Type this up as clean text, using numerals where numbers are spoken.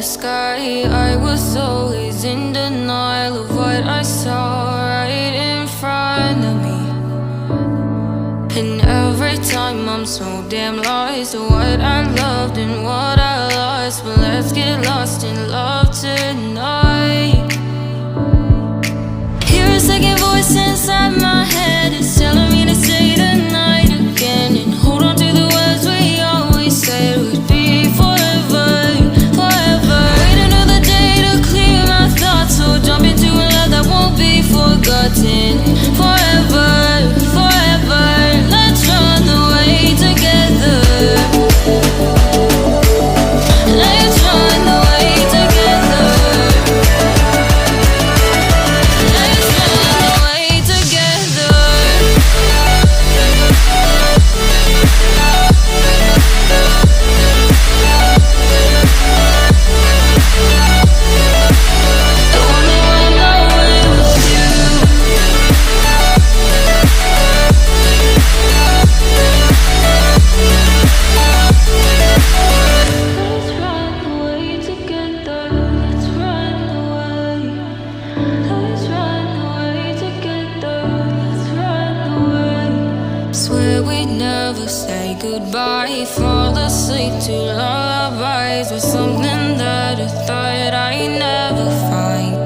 the sky. I was always in denial of what I saw right in front of me. And every time I'm so damn lost to what I loved and what I lost. But let's get lost in love tonight. Hear a second voice inside my head. It's telling me to say the night again and hold on to the words we always said would be forever, forever. Wait another day to clear my thoughts, so jump into a love that won't be forgotten. Forever, forever. Let's run away together. Let's run away together. Let's run away together. I wanna run away with you. Let's run away together. Let's run away. Let's run away together. Let's run away. Swear we'd never say goodbye. Fall asleep to lullabies with something that I thought I'd never find.